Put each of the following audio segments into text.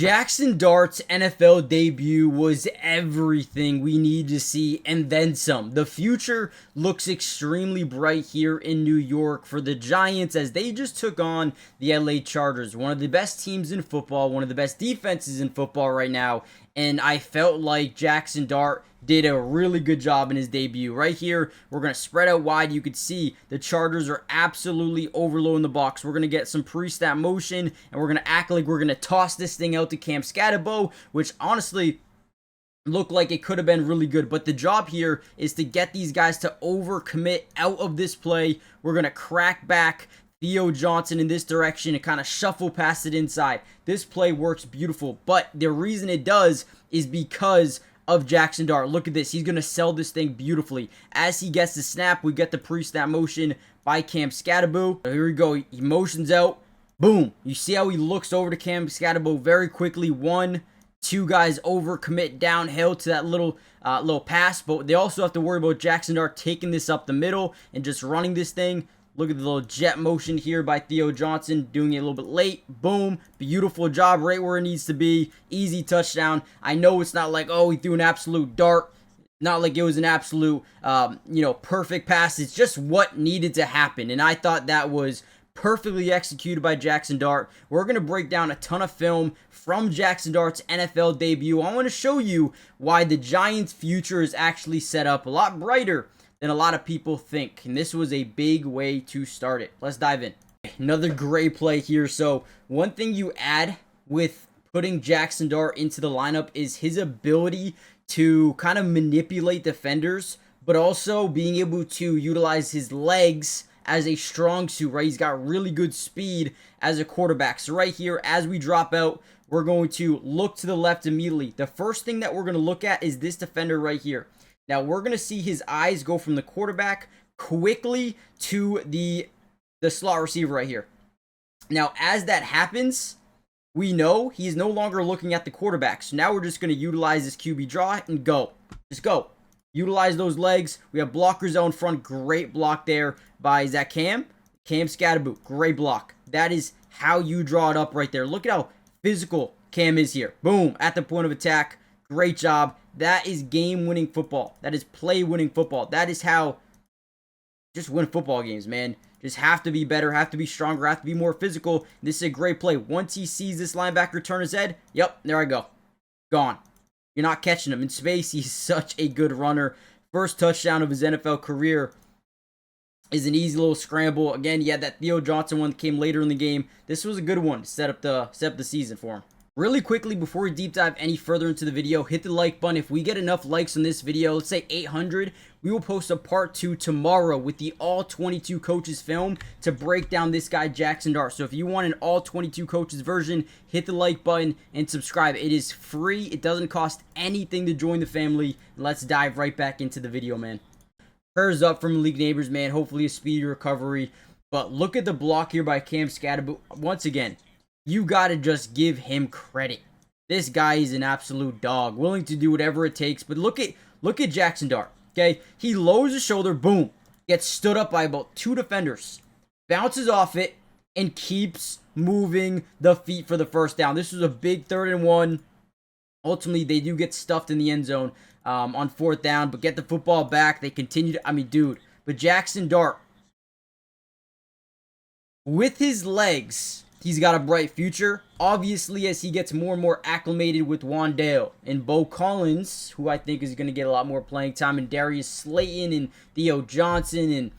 Jaxson Dart's NFL debut was everything we need to see and then some. The future looks extremely bright here in New York for the Giants as they just took on the LA Chargers, one of the best teams in football, one of the best defenses in football right now, and I felt like Jaxson Dart did a really good job in his debut. Right here, we're going to spread out wide. You could see the Chargers are absolutely overloading the box. We're going to get some pre-snap motion, and we're going to act like we're going to toss this thing out to Cam Scatterbo, which honestly looked like it could have been really good. But the job here is to get these guys to overcommit out of this play. We're going to crack back Theo Johnson in this direction and kind of shuffle past it inside. This play works beautiful, but the reason it does is because of Jaxson Dart. Look at this. He's going to sell this thing beautifully. As he gets the snap, we get the pre-snap motion by Cam Scatterbo. Here we go. He motions out. Boom. You see how he looks over to Cam Scatterbo very quickly. 1, 2 guys over, commit downhill to that little pass, but they also have to worry about Jaxson Dart taking this up the middle and just running this thing. Look at the little jet motion here by Theo Johnson, doing it a little bit late. Boom. Beautiful job right where it needs to be. Easy touchdown. I know it's not like, oh, he threw an absolute dart. Not like it was an absolute, perfect pass. It's just what needed to happen. And I thought that was perfectly executed by Jaxson Dart. We're going to break down a ton of film from Jaxson Dart's NFL debut. I want to show you why the Giants' future is actually set up a lot brighter than a lot of people think. And this was a big way to start it. Let's dive in. Another great play here. So one thing you add with putting Jaxson Dart into the lineup is his ability to kind of manipulate defenders, but also being able to utilize his legs as a strong suit, right? He's got really good speed as a quarterback. So right here, as we drop out, we're going to look to the left immediately. The first thing that we're going to look at is this defender right here. Now, we're going to see his eyes go from the quarterback quickly to the slot receiver right here. Now, as that happens, we know he's no longer looking at the quarterback. So now we're just going to utilize this QB draw and go. Just go. Utilize those legs. We have blockers out in front. Great block there by, is that Cam? Cam Scatterbo. Great block. That is how you draw it up right there. Look at how physical Cam is here. Boom. At the point of attack. Great job. That is game-winning football. That is play-winning football. That is how just win football games, man. Just have to be better, have to be stronger, have to be more physical. This is a great play. Once he sees this linebacker turn his head, yep, there I go. Gone. You're not catching him in space. He's such a good runner. First touchdown of his NFL career is an easy little scramble. Again, he had that Theo Johnson one that came later in the game. This was a good one to set up the season for him. Really quickly, before we deep dive any further into the video, hit the like button. If we get enough likes on this video, let's say 800, we will post a part 2 tomorrow with the all 22 coaches film to break down this guy, Jaxson Dart. So if you want an all 22 coaches version, hit the like button and subscribe. It is free. It doesn't cost anything to join the family. Let's dive right back into the video, man. Prayers up from league neighbors, man. Hopefully a speedy recovery. But look at the block here by Cam Scatterbo. Once again, you got to just give him credit. This guy is an absolute dog, willing to do whatever it takes. But look at Jaxson Dart, okay? He lowers his shoulder, boom, gets stood up by about 2 defenders, bounces off it, and keeps moving the feet for the first down. This was a big 3rd and 1. Ultimately, they do get stuffed in the end zone on 4th down, but get the football back. They continue to, but Jaxson Dart, with his legs, he's got a bright future. Obviously, as he gets more and more acclimated with Wandale and Bo Collins, who I think is going to get a lot more playing time, and Darius Slayton and Theo Johnson and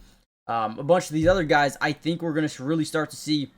a bunch of these other guys, I think we're going to really start to see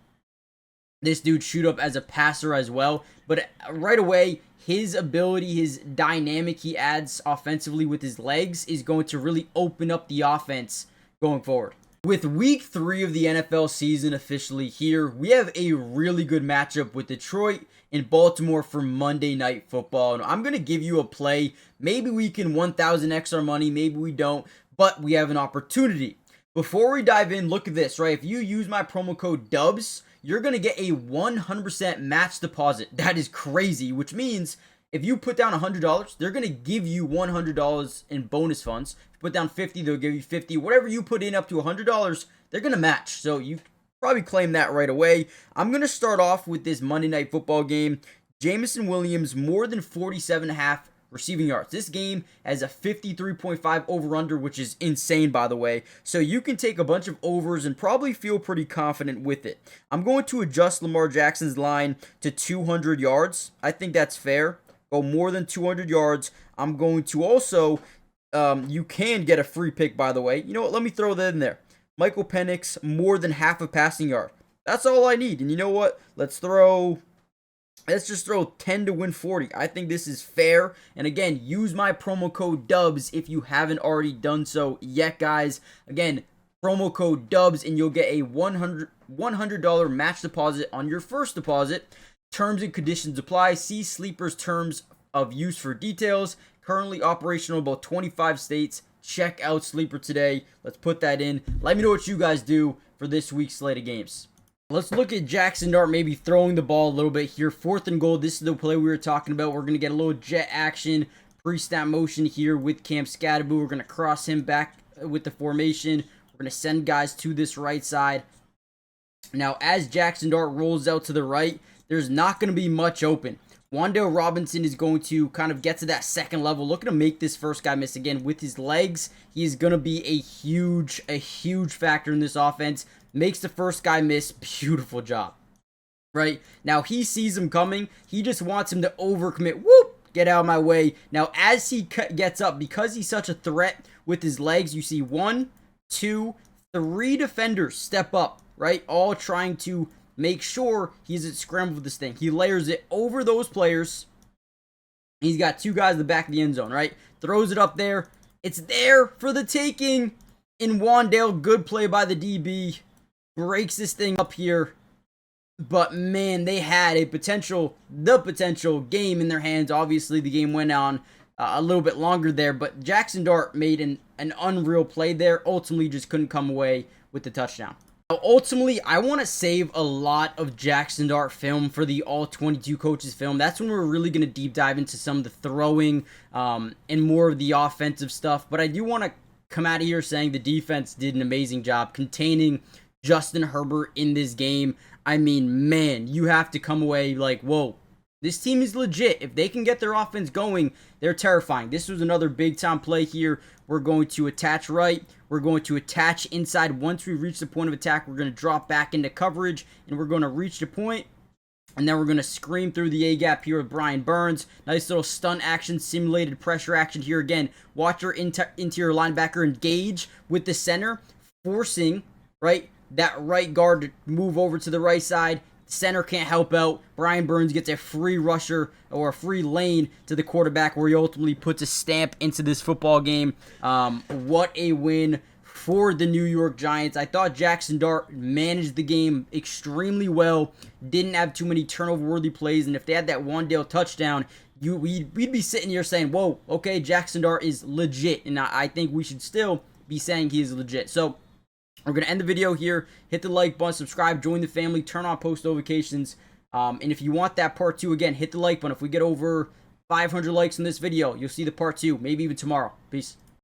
this dude shoot up as a passer as well. But right away, his ability, his dynamic he adds offensively with his legs is going to really open up the offense going forward. With week 3 of the NFL season officially here, we have a really good matchup with Detroit and Baltimore for Monday Night Football. And I'm going to give you a play. Maybe we can 1000x our money, maybe we don't, but we have an opportunity. Before we dive in, look at this, right? If you use my promo code DUBS, you're going to get a 100% match deposit. That is crazy, which means if you put down $100, they're going to give you $100 in bonus funds. If you put down 50, they'll give you 50. Whatever you put in up to $100, they're going to match. So you probably claim that right away. I'm going to start off with this Monday Night Football game. Jamison Williams, more than 47.5 receiving yards. This game has a 53.5 over-under, which is insane, by the way. So you can take a bunch of overs and probably feel pretty confident with it. I'm going to adjust Lamar Jackson's line to 200 yards. I think that's fair. Go more than 200 yards. I'm going to also, you can get a free pick, by the way. You know what? Let me throw that in there. Michael Penix, more than half a passing yard. That's all I need. And you know what? Let's just throw 10 to win 40. I think this is fair. And again, use my promo code DUBS if you haven't already done so yet, guys. Again, promo code DUBS and you'll get a $100 match deposit on your first deposit. Terms and conditions apply. See Sleeper's terms of use for details. Currently operational in about 25 states. Check out Sleeper today. Let's put that in. Let me know what you guys do for this week's slate of games. Let's look at Jaxson Dart maybe throwing the ball a little bit here. 4th and goal. This is the play we were talking about. We're going to get a little jet action, pre-snap motion here with Cam Scatterbo. We're going to cross him back with the formation. We're going to send guys to this right side. Now, as Jaxson Dart rolls out to the right, there's not going to be much open. Wan'Dale Robinson is going to kind of get to that second level. Looking to make this first guy miss again with his legs. He is going to be a huge factor in this offense. Makes the first guy miss. Beautiful job. Right? Now, he sees him coming. He just wants him to overcommit. Whoop! Get out of my way. Now, as he gets up, because he's such a threat with his legs, you see 1, 2, 3 defenders step up. Right? All trying to make sure he's at scramble with this thing. He layers it over those players. He's got 2 guys in the back of the end zone. Right? Throws it up there. It's there for the taking. In Wan'Dale, good play by the DB. Breaks this thing up here. But man, they had the potential game in their hands. Obviously, the game went on a little bit longer there, but Jaxson Dart made an unreal play there. Ultimately, just couldn't come away with the touchdown. Now, ultimately, I want to save a lot of Jaxson Dart film for the All 22 Coaches film. That's when we're really going to deep dive into some of the throwing and more of the offensive stuff. But I do want to come out of here saying the defense did an amazing job containing Justin Herbert in this game. I mean, man, you have to come away like, whoa, this team is legit. If they can get their offense going, they're terrifying. This was another big-time play here. We're going to attach right. We're going to attach inside. Once we reach the point of attack, we're going to drop back into coverage, and we're going to reach the point, and then we're going to scream through the A-gap here with Brian Burns. Nice little stunt action, simulated pressure action here again. Watch our interior linebacker engage with the center, forcing, right, that right guard to move over to the right side. Center can't help out. Brian Burns gets a free rusher or a free lane to the quarterback where he ultimately puts a stamp into this football game. What a win for the New York Giants. I thought Jaxson Dart managed the game extremely well. Didn't have too many turnover-worthy plays. And if they had that Wan'Dale touchdown, we'd be sitting here saying, whoa, okay, Jaxson Dart is legit. And I think we should still be saying he is legit. So we're going to end the video here. Hit the like button, subscribe, join the family, turn on post notifications. And if you want that part 2, again, hit the like button. If we get over 500 likes in this video, you'll see the part 2, maybe even tomorrow. Peace.